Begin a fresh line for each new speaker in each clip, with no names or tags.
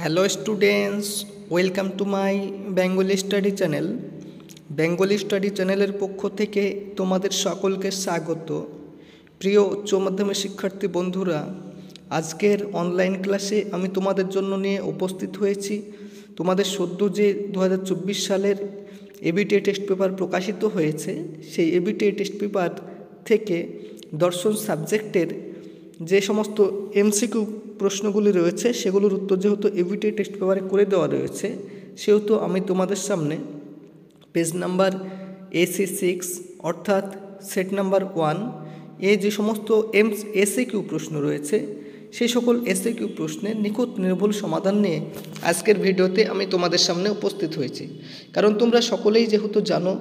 Hello students, welcome to my Bengali study channel. Bengali study চ্যানেলের পক্ষ থেকে তোমাদের সকলকে স্বাগত। প্রিয় উচ্চ মাধ্যমিক শিক্ষার্থী বন্ধুরা, আজকের অনলাইন ক্লাসে আমি তোমাদের জন্য নিয়ে উপস্থিত হয়েছি তোমাদের সদ্য যে 2024 সালের এবিটিএ টেস্ট পেপার প্রকাশিত হয়েছে, সেই এবিটিএ টেস্ট পেপার থেকে দর্শন সাবজেক্টের যে সমস্ত এমসিকিউ প্রশ্নগুলি রয়েছে সেগুলোর উত্তর যেহেতু এবিটিএ টেস্ট পেপারে করে দেওয়া রয়েছে, সেহেতু আমি তোমাদের সামনে পেজ নাম্বার AC6 অর্থাৎ সেট নাম্বার 1 এ যে সমস্ত এসএকিউ প্রশ্ন রয়েছে সেই সকল এসএকিউ প্রশ্নের নিখুঁত নির্ভুল সমাধান নিয়ে আজকের ভিডিওতে আমি তোমাদের সামনে উপস্থিত হয়েছি। কারণ তোমরা সকলেই যেহেতু জানো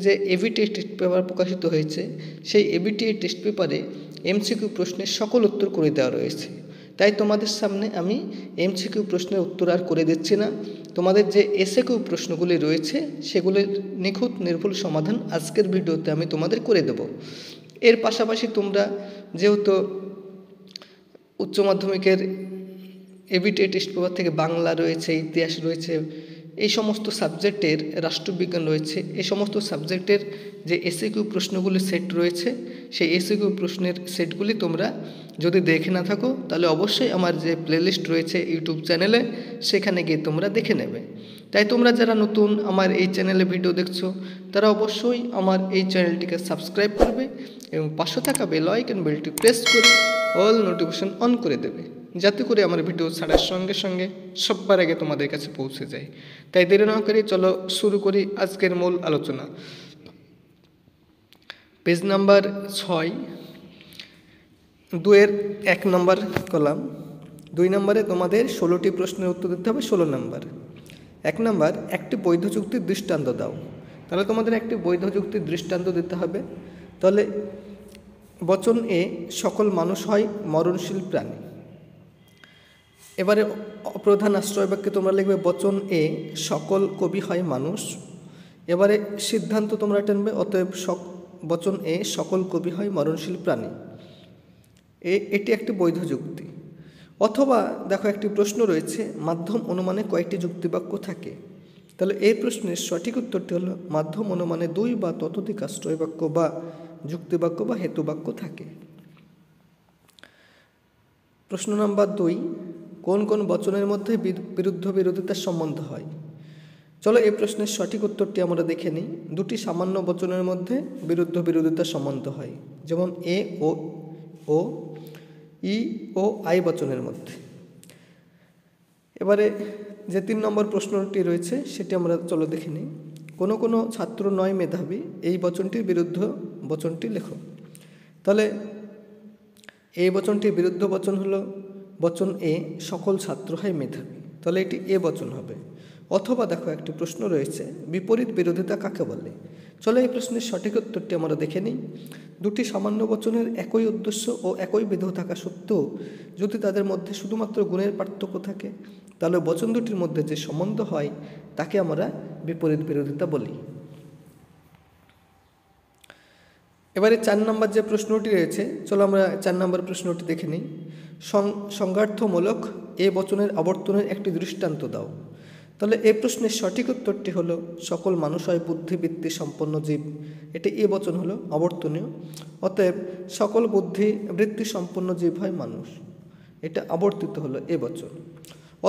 যে এবিটিএ টেস্ট পেপার প্রকাশিত হয়েছে, সেই এবিটিএ টেস্ট পেপারে এমসিকিউ প্রশ্নের সকল উত্তর করে দেওয়া রয়েছে। তাই তোমাদের সামনে আমি এমসিকিউ প্রশ্নের উত্তর আর করে দিচ্ছি না, তোমাদের যে এসএকিউ প্রশ্নগুলি রয়েছে সেগুলির নিখুঁত নির্ভুল সমাধান আজকের ভিডিওতে আমি তোমাদের করে দেব। এর পাশাপাশি তোমরা যেহেতু উচ্চ মাধ্যমিকের এবিটিএ টেস্ট পেপার থেকে বাংলা রয়েছে, ইতিহাস রয়েছে, এই সমস্ত সাবজেক্টের রাষ্ট্রবিজ্ঞান রয়েছে, এই সমস্ত সাবজেক্টের যে এসএকিউ প্রশ্নগুলি সেট রয়েছে, সেই এসএকিউ প্রশ্নের সেটগুলি তোমরা যদি দেখে না থাকো তাহলে অবশ্যই আমার যে প্লেলিস্ট রয়েছে ইউটিউব চ্যানেলে, সেখানে গিয়ে তোমরা দেখে নেবে। তাই তোমরা যারা নতুন আমার এই চ্যানেলে ভিডিও দেখছো তারা অবশ্যই আমার এই চ্যানেলটিকে সাবস্ক্রাইব করবে এবং পাশে থাকা বেল আইকন বেলটি প্রেস করে অল নোটিফিকেশন অন করে দেবে, যাতে করে আমার ভিডিও ছাড়ার সঙ্গে সঙ্গে সবার আগে তোমাদের কাছে পৌঁছে যায়। তাই দেরি না করে চলো শুরু করি আজকের মূল আলোচনা। পেজ নাম্বার 6 2-এর 1 নম্বর কলাম, 2 নম্বরে তোমাদের 16টি প্রশ্নের উত্তর দিতে হবে। 16 নম্বর 1 নম্বর, একটি বৈধ যুক্তির দৃষ্টান্ত দাও। তাহলে তোমাদের একটি বৈধ যুক্তির দৃষ্টান্ত দিতে হবে। তাহলে বচন এ, সকল মানুষ হয় মরণশীল প্রাণী। এবারে অপ্রধান আশ্রয় বাক্যে তোমরা লিখবে বচন এ, সকল কবি হয় মানুষ। এবারে সিদ্ধান্ত তোমরা টানবে, অতএব বচন এ, সকল কবি হয় মরণশীল প্রাণী। এটি একটি বৈধ যুক্তি। অথবা দেখো একটি প্রশ্ন রয়েছে, মাধ্যম অনুমানে কয়েকটি যুক্তিবাক্য থাকে। তাহলে এই প্রশ্নের সঠিক উত্তরটি হলো মাধ্যম অনুমানে 2 বা ততোধিক আশ্রয় বাক্য বা যুক্তিবাক্য বা হেতুবাক্য থাকে। প্রশ্ন নাম্বার 2, কোন কোন বচনের মধ্যে বিরুদ্ধ বিরোধিতার সম্বন্ধ হয়। চলো এই প্রশ্নের সঠিক উত্তরটি আমরা দেখে নিই। 2টি সামান্য বচনের মধ্যে বিরুদ্ধ বিরোধিতার সম্বন্ধ হয়, যেমন এ ও ই ও আই বচনের মধ্যে। এবারে যে 3 নম্বর প্রশ্নটি রয়েছে সেটি আমরা চলো দেখে নিই। কোনো কোনো ছাত্র নয় মেধাবী, এই বচনটির বিরুদ্ধ বচনটি লেখো। তাহলে এই বচনটির বিরুদ্ধ বচন হলো বচন এ, সকল ছাত্র হয় মেধাবী। তাহলে এটি এ বচন হবে। অথবা দেখো একটি প্রশ্ন রয়েছে, বিপরীত বিরোধিতা কাকে বলে। চলো এই প্রশ্নের সঠিক উত্তরটি আমরা দেখে নিই। 2টি সামান্য বচনের একই উদ্দেশ্য ও একই বিধেয় থাকা সত্ত্বেও যদি তাদের মধ্যে শুধুমাত্র গুণের পার্থক্য থাকে, তাহলে বচন দুটির মধ্যে যে সম্বন্ধ হয় তাকে আমরা বিপরীত বিরোধিতা বলি। এবারে 4 নম্বর যে প্রশ্নটি রয়েছে, চলো আমরা 4 নম্বর প্রশ্নটি দেখে নিই। সংজ্ঞার্থমূলক এ বচনের আবর্তনের একটি দৃষ্টান্ত দাও। তাহলে এই প্রশ্নের সঠিক উত্তরটি হলো সকল মানুষ হয় বুদ্ধিবৃত্তি সম্পন্ন জীব। এটি এ বচন হলো আবর্তনীয়, অতএব সকল বুদ্ধিবৃত্তি সম্পন্ন জীব হয় মানুষ। এটা আবর্তিত হলো এ বচন।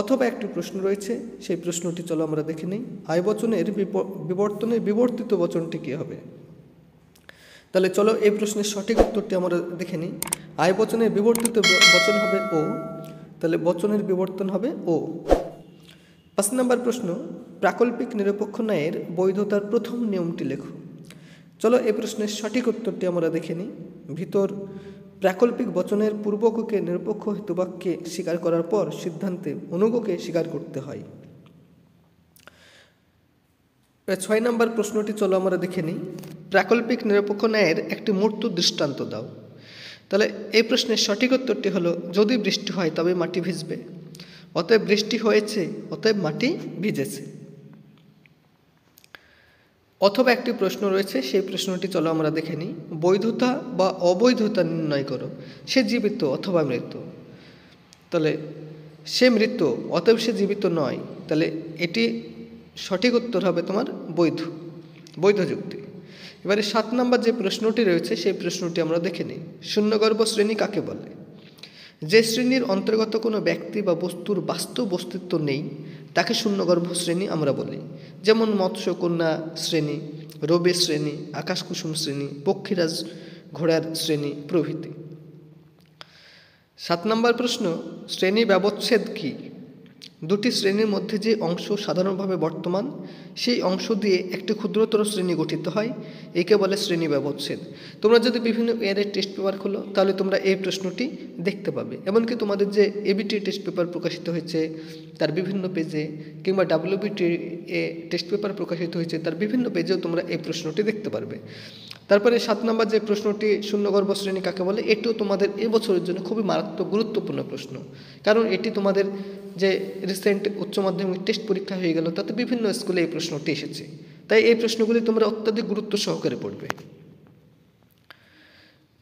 অথবা একটি প্রশ্ন রয়েছে, সেই প্রশ্নটি চলো আমরা দেখে নিই। আই বচনের বিবর্তনের বিবর্তিত বচনটি কী হবে। তাহলে চলো এই প্রশ্নের সঠিক উত্তরটি আমরা দেখে নিই। আই বচনের বিবর্তিত বচন হবে ও, তাহলে বচনের বিবর্তন হবে ও। 5 নম্বর প্রশ্ন, প্রাকল্পিক নিরপেক্ষ ন্যায়ের বৈধতার প্রথম নিয়মটি লেখো। চলো এই প্রশ্নের সঠিক উত্তরটি আমরা দেখে নিই। ভিতর প্রাকল্পিক বচনের পূর্বককে নিরপেক্ষ হেতুবাক্যে স্বীকার করার পর সিদ্ধান্তে অনুগকে স্বীকার করতে হয়। 6 নম্বর প্রশ্নটি চলো আমরা দেখে নিই। প্রাকল্পিক নিরপেক্ষ ন্যায়ের একটি মূর্ত দৃষ্টান্ত দাও। তাহলে এই প্রশ্নের সঠিক উত্তরটি হলো, যদি বৃষ্টি হয় তবে মাটি ভিজবে, অতএব বৃষ্টি হয়েছে, অতএব মাটি ভিজেছে। অথবা একটি প্রশ্ন রয়েছে, সেই প্রশ্নটি চলো আমরা দেখে নিই। বৈধতা বা অবৈধতা নির্ণয় করো, সে জীবিত অথবা মৃত। তাহলে সে মৃত, অতএব সে জীবিত নয়। তাহলে এটি সঠিক উত্তর হবে তোমার বৈধ, বৈধ যুক্তি। এবারে 7 নম্বর যে প্রশ্নটি রয়েছে সেই প্রশ্নটি আমরা দেখে নিই। শূন্যগর্ভ শ্রেণী কাকে বলে? যে শ্রেণীর অন্তর্গত কোনো ব্যক্তি বা বস্তুর বাস্তব অস্তিত্ব নেই তাকে শূন্যগর্ভ শ্রেণী আমরা বলি। যেমন মৎস্যকন্যা শ্রেণী, রবি শ্রেণী, আকাশকুসুম শ্রেণী, পক্ষীরাজ ঘোড়ার শ্রেণী প্রভৃতি। 7 নম্বর প্রশ্ন, শ্রেণী ব্যবচ্ছেদ কি? দুটি শ্রেণীর মধ্যে যে অংশ সাধারণভাবে বর্তমান সেই অংশ দিয়ে একটি ক্ষুদ্রতর শ্রেণী গঠিত হয়, একে বলে শ্রেণী ব্যবচ্ছেদ। তোমরা যদি বিভিন্ন ইয়ারের টেস্ট পেপার খোলো তাহলে তোমরা এই প্রশ্নটি দেখতে পাবে। এমনকি তোমাদের যে এবিটি টেস্ট পেপার প্রকাশিত হয়েছে তার বিভিন্ন পেজে, কিংবা ডাব্লিউবিটি টেস্ট পেপার প্রকাশিত হয়েছে তার বিভিন্ন পেজেও তোমরা এই প্রশ্নটি দেখতে পারবে। তারপরে 7 নম্বর যে প্রশ্নটি, শূন্যগর্ভ শ্রেণী কাকে বলে, এটিও তোমাদের এবছরের জন্য খুবই মারাত্মক গুরুত্বপূর্ণ প্রশ্ন। কারণ এটি তোমাদের যে রিসেন্ট উচ্চ মাধ্যমিক টেস্ট পরীক্ষা হয়ে গেল তাতে বিভিন্ন স্কুলে এই প্রশ্নটি এসেছে, তাই এই প্রশ্নগুলি তোমরা অত্যাধিক গুরুত্ব সহকারে পড়বে।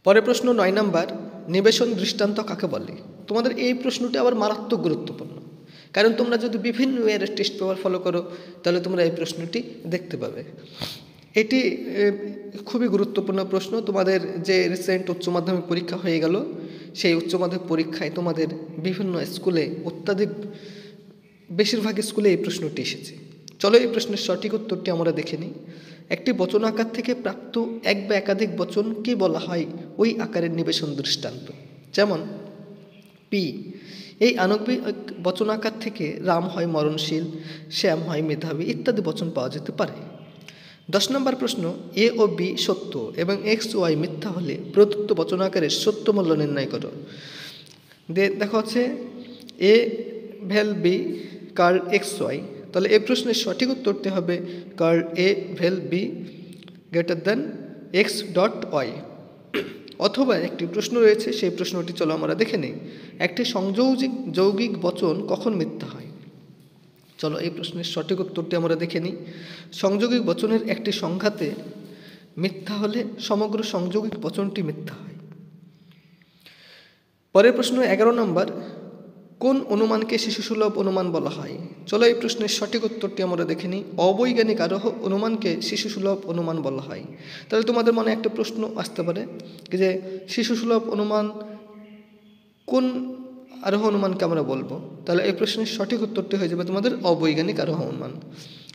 পরের প্রশ্ন 9 নম্বর, নিবেশন দৃষ্টান্ত কাকে বলে? তোমাদের এই প্রশ্নটি আবার মারাত্মক গুরুত্বপূর্ণ, কারণ তোমরা যদি বিভিন্ন ইয়ারের টেস্ট পেপার ফলো করো তাহলে তোমরা এই প্রশ্নটি দেখতে পাবে। এটি খুবই গুরুত্বপূর্ণ প্রশ্ন। তোমাদের যে রিসেন্ট উচ্চ মাধ্যমিক পরীক্ষা হয়ে গেল সেই উচ্চ মাধ্যমিক পরীক্ষায় তোমাদের বিভিন্ন স্কুলে, অত্যাধিক বেশিরভাগ স্কুলে এই প্রশ্নটি এসেছে। চলো এই প্রশ্নের সঠিক উত্তরটি আমরা দেখে নিই। একটি বচন আকার থেকে প্রাপ্ত এক বা একাধিক বচনকে বলা হয় ওই আকারের নিবেশন দৃষ্টান্ত। যেমন পি, এই আণবিক বচন আকার থেকে রাম হয় মরণশীল, শ্যাম হয় মেধাবী ইত্যাদি বচন পাওয়া যেতে পারে। 10 নম্বর প্রশ্ন, এ ও বি সত্য এবং এক্স ওয়াই মিথ্যা হলে প্রদত্ত বচন আকারের সত্য মূল্য নির্ণয় করো। দেখা হচ্ছে এ ভ্যাল বি কার্ল এক্স ওয়াই, তাহলে এই প্রশ্নের সঠিক উত্তরটি হবে কার্ল এ ভ্যাল B greater than X dot Y. অথবা একটি প্রশ্ন রয়েছে, সেই প্রশ্নটি চলো আমরা দেখে নিই। একটি সংযোজিক যৌগিক বচন কখন মিথ্যা হয়? চলো এই প্রশ্নের সঠিক উত্তরটি আমরা দেখে নিই। সংযোগিক বচনের একটি সংঘাতে মিথ্যা হলে সমগ্র সংযোগিক বচনটি মিথ্যা হয়। পরের প্রশ্ন 11 নম্বর, কোন অনুমানকে শিশুসুলভ অনুমান বলা হয়? চলো এই প্রশ্নের সঠিক উত্তরটি আমরা দেখে নিই। অবৈজ্ঞানিক আরোহ অনুমানকে শিশুসুলভ অনুমান বলা হয়। তাহলে তোমাদের মনে একটা প্রশ্ন আসতে পারে যে শিশুসুলভ অনুমান কোন আরোহ অনুমানকে আমরা বলবো? তাহলে এই প্রশ্নের সঠিক উত্তরটি হয়ে যাবে তোমাদের অবৈজ্ঞানিক আরোহ অনুমান।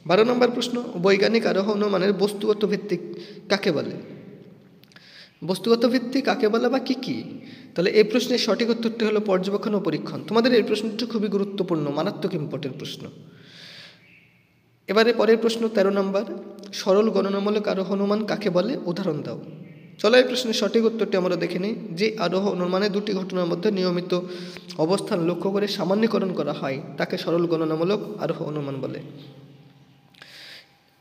12 নম্বর প্রশ্ন, বৈজ্ঞানিক আরোহ অনুমানের বস্তুগত ভিত্তি কাকে বলে? বস্তুগত ভিত্তি কাকে বলে বা কি কি? তাহলে এই প্রশ্নের সঠিক উত্তরটি হলো পর্যবেক্ষণ ও পরীক্ষণ। তোমাদের এই প্রশ্নটি খুবই গুরুত্বপূর্ণ, মারাত্মক ইম্পর্টেন্ট প্রশ্ন। এবারে পরের প্রশ্ন 13 নম্বর, সরল গণনামূলক আরোহ অনুমান কাকে বলে? উদাহরণ দাও। চলো এই প্রশ্নের সঠিক উত্তরটি আমরা দেখে নিই। যে আরোহ অনুমানে দুটি ঘটনার মধ্যে নিয়মিত অবস্থান লক্ষ্য করে সামান্যীকরণ করা হয় তাকে সরল গণনামূলক আরোহ অনুমান বলে।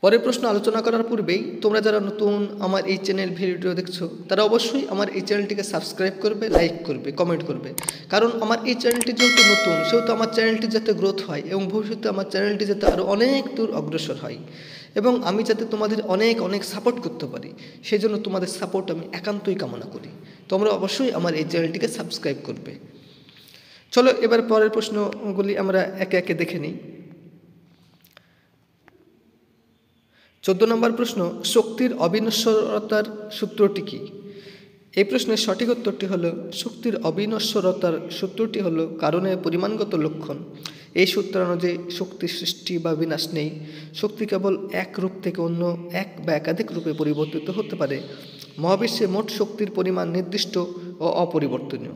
পরের প্রশ্ন আলোচনা করার পূর্বেই তোমরা যারা নতুন আমার এই চ্যানেল ভিডিও দেখছো তারা অবশ্যই আমার এই চ্যানেলটিকে সাবস্ক্রাইব করবে, লাইক করবে, কমেন্ট করবে। কারণ আমার এই চ্যানেলটি যেহেতু নতুন সেহেতু আমার চ্যানেলটি যাতে গ্রোথ হয় এবং ভবিষ্যতে আমার চ্যানেলটি যাতে আরও অনেক দূর অগ্রসর হয় এবং আমি যাতে তোমাদের অনেক অনেক সাপোর্ট করতে পারি, সেই জন্য তোমাদের সাপোর্ট আমি একান্তই কামনা করি। তোমরা অবশ্যই আমার এই চ্যানেলটিকে সাবস্ক্রাইব করবে। চলো এবার পরের প্রশ্নগুলি আমরা একে একে দেখে নিই। 14 নম্বর প্রশ্ন, শক্তির অবিনশ্বরতার সূত্রটি কি? এই প্রশ্নের সঠিক উত্তরটি হলো শক্তির অবিনশ্বরতার সূত্রটি হলো কারণের পরিমাণগত লক্ষণ। এই সূত্র অনুযায়ী শক্তির সৃষ্টি বা বিনাশ নেই। শক্তি কেবল এক রূপ থেকে অন্য এক বা একাধিক রূপে পরিবর্তিত হতে পারে। মহাবিশ্বে মোট শক্তির পরিমাণ নির্দিষ্ট ও অপরিবর্তনীয়।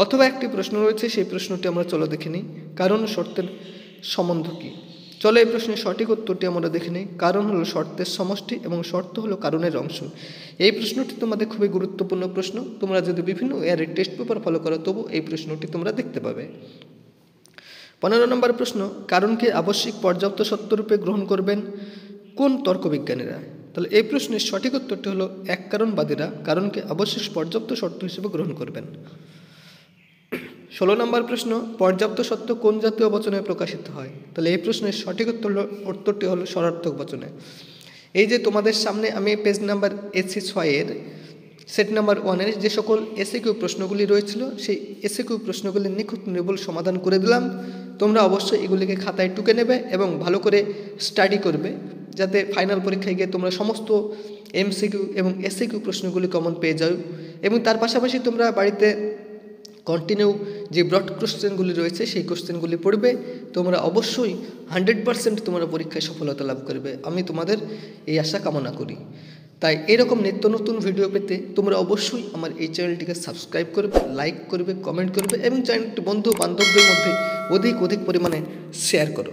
অথবা একটি প্রশ্ন রয়েছে, সেই প্রশ্নটি আমরা চলো দেখে নিই। কারণ ও শর্তের সম্বন্ধ কী? চলো এই প্রশ্নের সঠিক উত্তরটি আমরা দেখে নিই। কারণ হলো শর্তের সমষ্টি এবং শর্ত হলো কারণের অংশ। এই প্রশ্নটি তোমাদের খুবই গুরুত্বপূর্ণ প্রশ্ন। তোমরা যদি বিভিন্ন ইয়ারের টেস্ট পেপার ফলো করো তবু এই প্রশ্নটি তোমরা দেখতে পাবে। 15 নম্বর প্রশ্ন, কারণকে আবশ্যিক পর্যাপ্ত সত্যরূপে গ্রহণ করবেন কোন তর্কবিজ্ঞানীরা? তাহলে এই প্রশ্নের সঠিক উত্তরটি হলো এক কারণবাদীরা কারণকে আবশ্যিক পর্যাপ্ত শর্ত হিসেবে গ্রহণ করবেন। 16 নম্বর প্রশ্ন, পর্যাপ্ত সত্য কোন জাতীয় বচনে প্রকাশিত হয়? তাহলে এই প্রশ্নের সঠিক উত্তরটি হলো স্বরার্থক বচনে। এই যে তোমাদের সামনে আমি পেজ নাম্বার AC 6 এর সেট নাম্বার 1-এর যে সকল এসএকিউ প্রশ্নগুলি রয়েছিল সেই এসএকিউ প্রশ্নগুলির নিখুঁত নির্ভুল সমাধান করে দিলাম। তোমরা অবশ্যই এগুলিকে খাতায় টুকে নেবে এবং ভালো করে স্টাডি করবে, যাতে ফাইনাল পরীক্ষায় গিয়ে তোমরা সমস্ত এমসিকিউ এবং এসএকিউ প্রশ্নগুলি কমন পেয়ে যাও। এবং তার পাশাপাশি তোমরা বাড়িতে কন্টিনিউ যে ব্রড কোশ্চেনগুলি রয়েছে সেই কোশ্চেনগুলি পড়বে। তোমরা অবশ্যই 100% তোমরা পরীক্ষায় সফলতা লাভ করবে, আমি তোমাদের এই আশা কামনা করি। তাই এরকম নিত্য নতুন ভিডিও পেতে তোমরা অবশ্যই আমার এই চ্যানেলটিকে সাবস্ক্রাইব করবে, লাইক করবে, কমেন্ট করবে এবং চ্যানেলটি বন্ধু বান্ধবদের মধ্যে অধিক পরিমাণে শেয়ার করো।